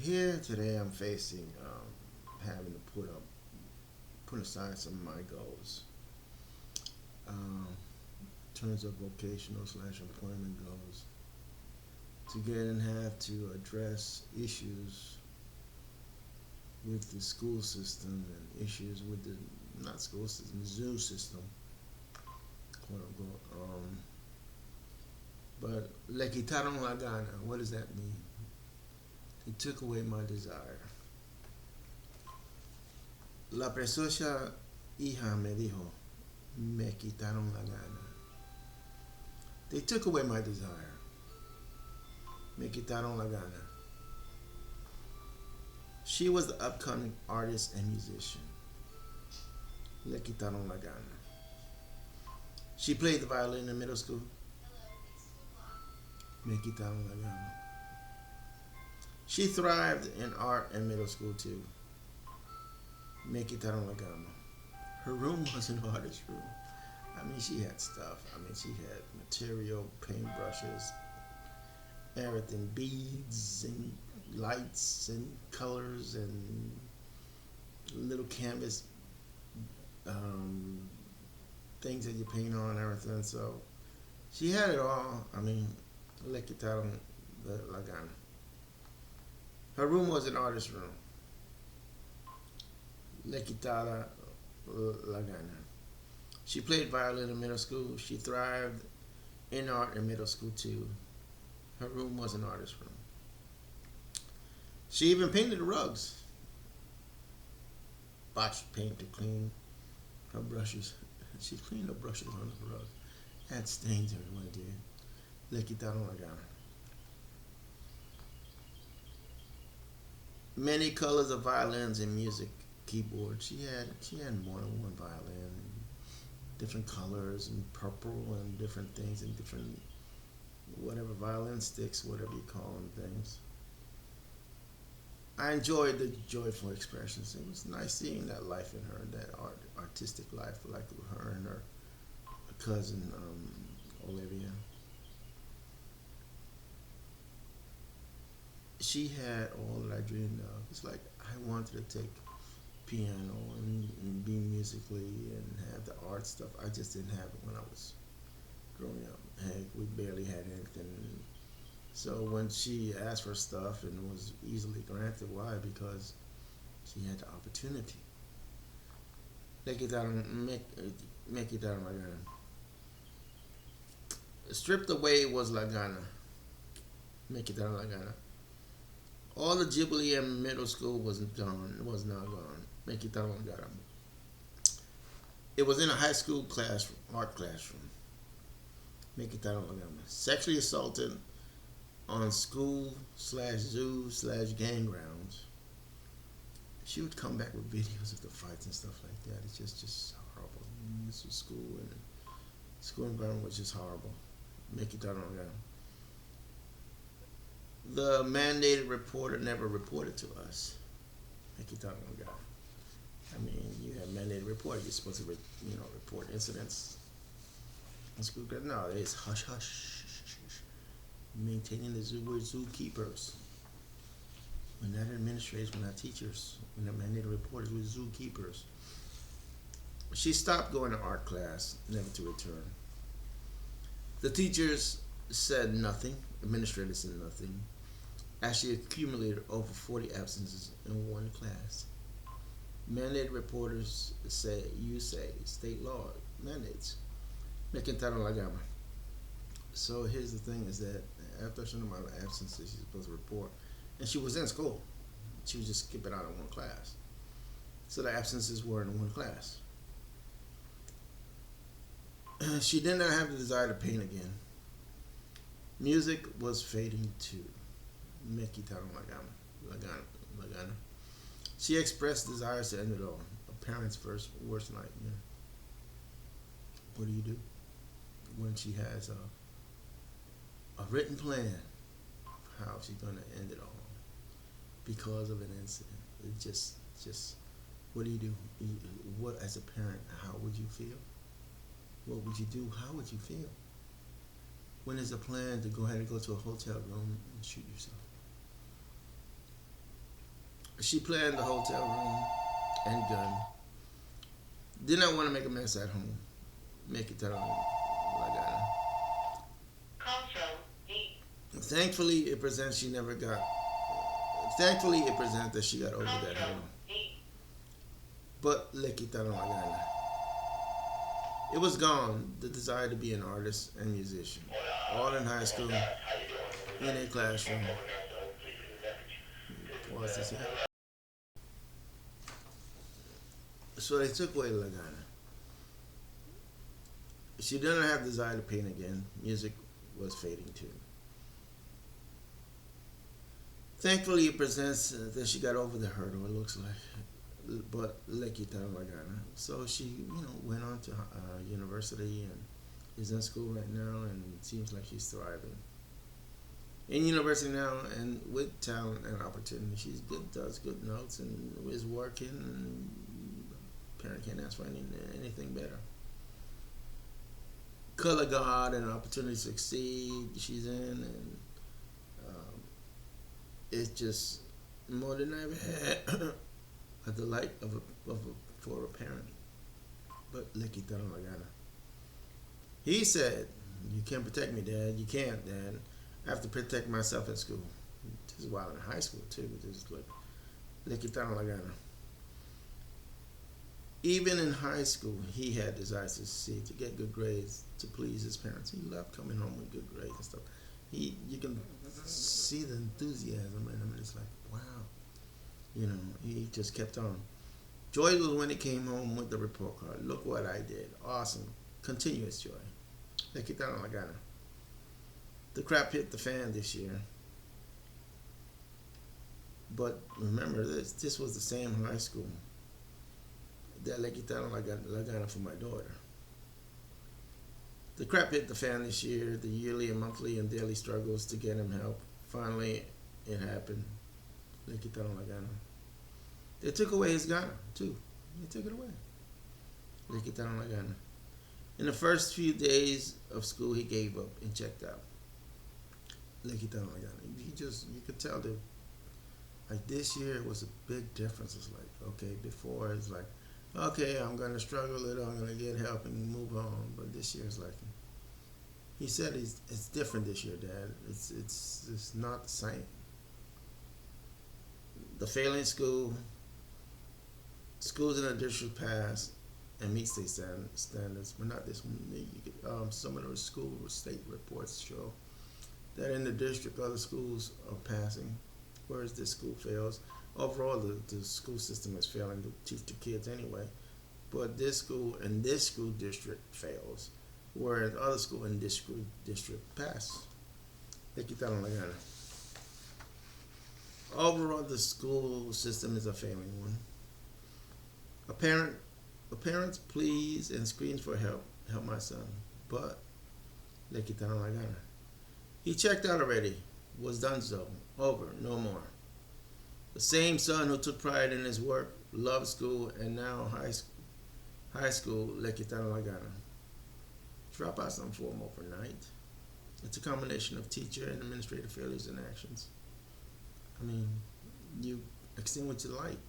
Here today, I'm facing having to put aside some of my goals. Um, in terms of vocational slash employment goals, to get and have to address issues with the school system and issues with the not school system, zoo system, quote unquote. But le quitaron la gana. What does that mean? He took away my desire. La preciosa hija me dijo, me quitaron la gana. They took away my desire. Me quitaron la gana. She was the upcoming artist and musician. Le quitaron la gana. She played the violin in middle school. Me quitaron la gana. She thrived in art in middle school too. Me quitaron la gana. Her room was an artist room. I mean, she had stuff. I mean, she had material, paintbrushes, everything, beads and lights and colors and little canvas um, things that you paint on and everything. So she had it all. I mean, le quitaron la gana. Her room was an artist room. Le quitaron la gana. She played violin in middle school. She thrived in art in middle school too. Her room was an artist room. She even painted the rugs. Botched paint to clean her brushes. She cleaned her brushes on the rug. Had stains everywhere, dear. Le quitaron la gana. Many colors of violins and music keyboard. She had more than one violin, different colors and purple and different things and different whatever violin sticks, whatever you call them things. I enjoyed the joyful expressions. It was nice seeing that life in her, that artistic life, like her and her cousin Olivia. She had all that I dreamed of. It's like I wanted to take piano and be musically and have the art stuff. I just didn't have it when I was growing up. Heck, we barely had anything. So when she asked for stuff and was easily granted, why? Because she had the opportunity. Make it out of la gana. Stripped away was la gana. Make it out of la gana. All the Ghibli in middle school was gone. Was now gone. Make it out of la gana. It was in a high school classroom, art classroom. Make it out of la gana. Sexually assaulted on school slash zoo slash gang grounds. She would come back with videos of the fights and stuff like that. It's just horrible. This was school and school environment was just horrible. Make it down on ground. The mandated reporter never reported to us. Make it down on ground. I mean, you have mandated reporter. You're supposed to, report incidents in school. No, it's hush hush. Maintaining the zoo. We're zookeepers. We're not administrators. We're not teachers. We're not mandated reporters. We're zookeepers. She stopped going to art class, never to return. The teachers said nothing. Administrators said nothing. As she accumulated over 40 absences in one class. Mandated reporters say, state law mandates. Me quitaron la gana. So here's the thing: is that after a certain amount of absences, she's supposed to report, and she was in school. She was just skipping out of one class. So the absences were in one class. She did not have the desire to paint again. Music was fading too. Me quitaron la gana. She expressed desires to end it all. A parent's worst nightmare. What do you do when she has a written plan of how she's going to end it all because of an incident? It just, what do you do? What, as a parent, how would you feel? What would you do? How would you feel? When there's a plan to go ahead and go to a hotel room and shoot yourself? She planned the hotel room and gun. Did not want to make a mess at home. Make it La Gana. Thankfully, it presents she never got. Thankfully, it presents that she got over that hurdle. But le quitaron la gana. It was gone, the desire to be an artist and musician. All in high school, in a classroom. Pause this here. So they took away La Gana. She didn't have desire to paint again. Music was fading too. Thankfully, it presents that she got over the hurdle, it looks like. But le quitaron la gana. So she, went on to university and is in school right now, and it seems like she's thriving. In university now, and with talent and opportunity, she's good, does good notes, and is working. And parent can't ask for anything better. Color God and opportunity to succeed. She's in, and it's just more than I ever had a delight for a parent. But le quitaron la gana. He said, "You can't protect me, Dad. You can't, Dad. I have to protect myself in school." This is while in high school too. This is like le quitaron la gana. Even in high school, he had desires to succeed, to get good grades, to please his parents. He loved coming home with good grades and stuff. You can see the enthusiasm in him, and it's like, wow. He just kept on. Joy was when he came home with the report card. Look what I did. Awesome. Continuous joy. Le quitaron la gana. The crap hit the fan this year. But remember, this was the same high school that le quitaron la gana for my daughter. The crap hit the fan this year, the yearly and monthly and daily struggles to get him help. Finally, it happened. Le quitaron la gana. They took away his gana, too. They took it away. Le quitaron la gana. In the first few days of school, he gave up and checked out. Le quitaron la gana. You could tell that, like, this year it was a big difference. It's like, okay, before it's like, okay, I'm going to struggle a little, I'm going to get help and move on. But this year it's like, he said it's different this year, Dad. It's not the same. The failing schools in the district pass and meet state standards, but not this one. Some of those school state reports show that in the district other schools are passing, whereas this school fails. Overall, the school system is failing to teach the kids anyway, but this school and this school district fails, whereas other school in this school district pass. Le quitaron la gana. Overall, the school system is a failing one. A parent pleads and screams for help my son, but le quitaron la gana. He checked out already, was done so, over, no more. The same son who took pride in his work, loved school, and now high school, le quitaron la gana. Dropouts don't form overnight. It's a combination of teacher and administrative failures and actions. I mean, you extinguish the light.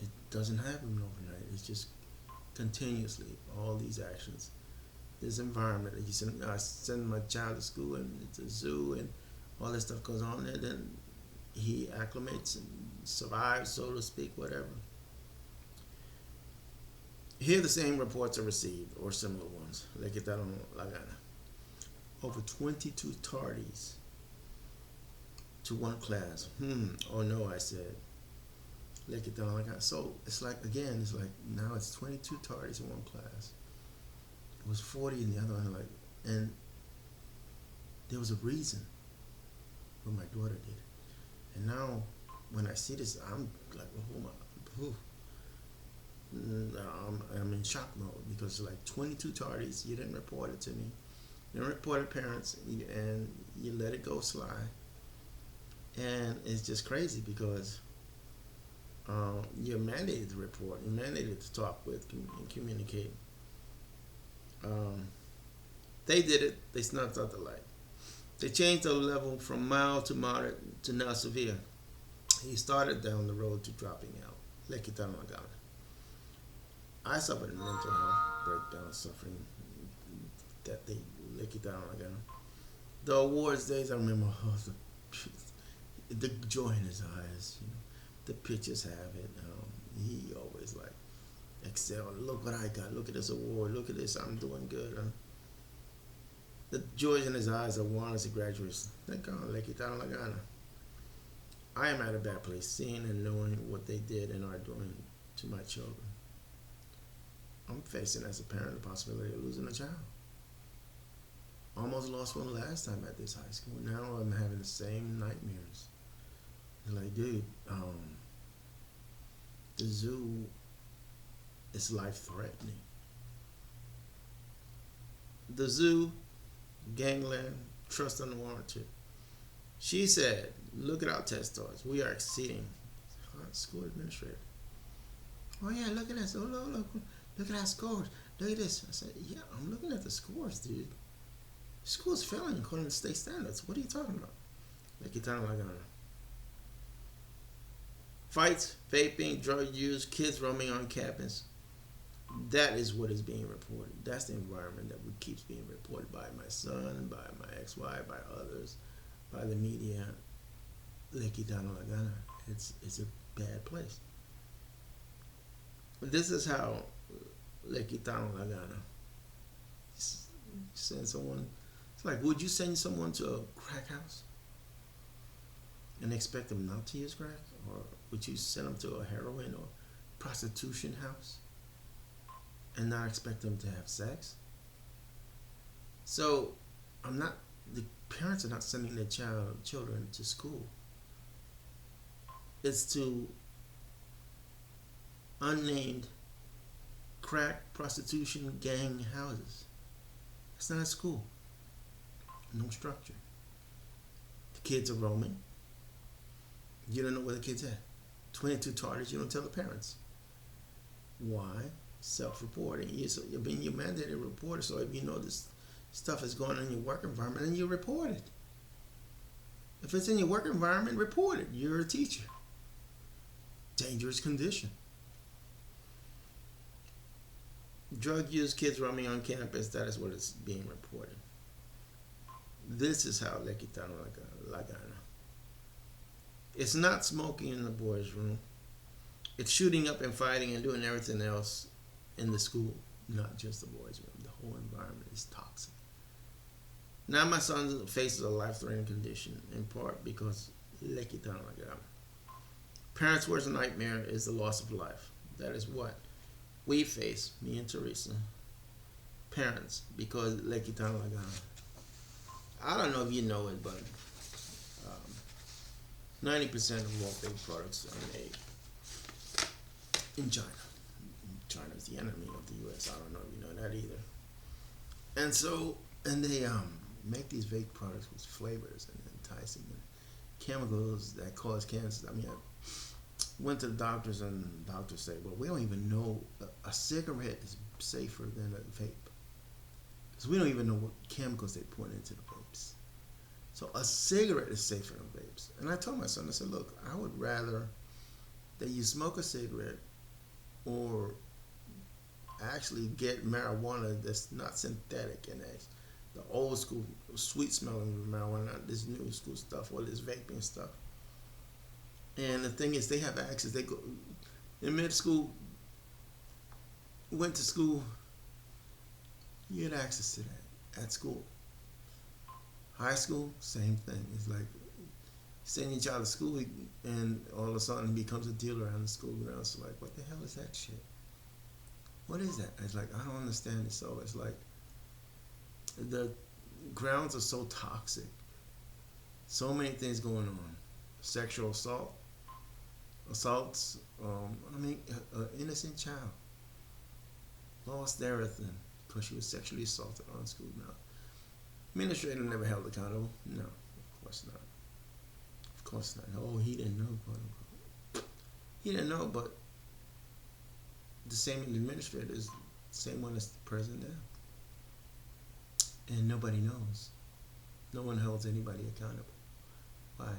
It doesn't happen overnight. It's just continuously all these actions. This environment that I send my child to school and it's a zoo and all this stuff goes on there, then he acclimates and survives, so to speak, whatever. Here the same reports are received, or similar ones. Le quitaron la gana. Over 22 tardies to one class. Oh no, I said. Le quitaron la gana. So it's like, again, it's like now it's 22 tardies in one class. It was 40 in the other one, and there was a reason what my daughter did. And now, when I see this, I'm like, I'm in shock mode because like 22 tardies, you didn't report it to me. You didn't report it to parents, and you let it go sly. And it's just crazy because you're mandated to report, you're mandated to talk with and communicate. They did it, they snuffed out the light. They changed the level from mild to moderate to now severe. He started down the road to dropping out. Le Quitaron La Gana. I suffered a mental health breakdown, suffering that they Le Quitaron La Gana. The awards days, I remember the joy in his eyes. You know, the pictures have it. He always like excel. Look what I got. Look at this award. Look at this. I'm doing good. The joy in his eyes of wanting to graduate. They're gone. Le Quitaron La Gana. I am at a bad place, seeing and knowing what they did and are doing to my children. I'm facing, as a parent, the possibility of losing a child. Almost lost one last time at this high school. Now I'm having the same nightmares. It's like, dude, the zoo is life-threatening. The zoo, gangland, trust unwarranted. She said, look at our test scores. We are exceeding. School administrator. Oh, yeah, look at this. Oh, look at our scores. Look at this. I said, yeah, I'm looking at the scores, dude. School's failing according to state standards. What are you talking about? Le Quitaron La Gana. Fights, vaping, drug use, kids roaming on campus. That is what is being reported. That's the environment that keeps being reported by my son, by my ex-wife, by others, by the media. Le Quitaron La Gana. It's a bad place. This is how Le Quitaron La Gana. Send someone. It's like, would you send someone to a crack house and expect them not to use crack? Or would you send them to a heroin or prostitution house and not expect them to have sex? So, the parents are not sending their children to school. It's to unnamed crack, prostitution, gang houses. It's not a school. No structure. The kids are roaming. You don't know where the kids at. 22 targets, you don't tell the parents. Why? Self-reporting. You're being mandated reporter, so if you know this stuff is going on in your work environment, then you report it. If it's in your work environment, report it. You're a teacher. Dangerous condition. Drug use, kids roaming on campus, that is what is being reported. This is how Le Quitaron La Gana. It's not smoking in the boys' room. It's shooting up and fighting and doing everything else in the school, not just the boys' room. The whole environment is toxic. Now my son faces a life-threatening condition, in part because Le Quitaron La Gana. Parents' worst nightmare is the loss of life. That is what we face, me and Teresa, parents, because Le Quitaron La Gana. I don't know if you know it, but 90% of all vape products are made in China. China is the enemy of the U.S. I don't know if you know that either. And they make these vape products with flavors and enticing chemicals that cause cancer. I mean, I went to the doctors, and the doctors say, well, we don't even know a cigarette is safer than a vape. Because we don't even know what chemicals they put into the vapes. So a cigarette is safer than vapes. And I told my son, I said, look, I would rather that you smoke a cigarette or actually get marijuana that's not synthetic and the old school sweet smelling marijuana, not this new school stuff or this vaping stuff. And the thing is, they have access. They go in mid school, went to school, you had access to that at school. High school, same thing. It's like sending your child to school and all of a sudden he becomes a dealer on the school grounds. It's like, what the hell is that shit? What is that? It's like, I don't understand it. So it's like the grounds are so toxic. So many things going on. Sexual assaults. An innocent child lost everything because she was sexually assaulted on school ground. Administrator never held accountable. No, of course not. Of course not. Oh, he didn't know, quote unquote. He didn't know, but the same administrator is the same one as the president now. And nobody knows. No one holds anybody accountable. Why?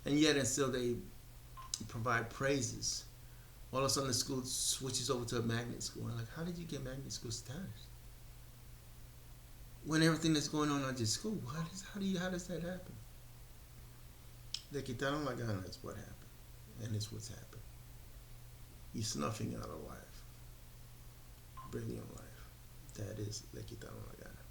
And yet, and still they provide praises. All of a sudden, the school switches over to a magnet school. And like, how did you get magnet school status? When everything that's going on at your school, how does that happen? Le Quitaron La Gana is what happened, and it's what's happened. You're snuffing out a life, brilliant life. That is Le Quitaron La Gana.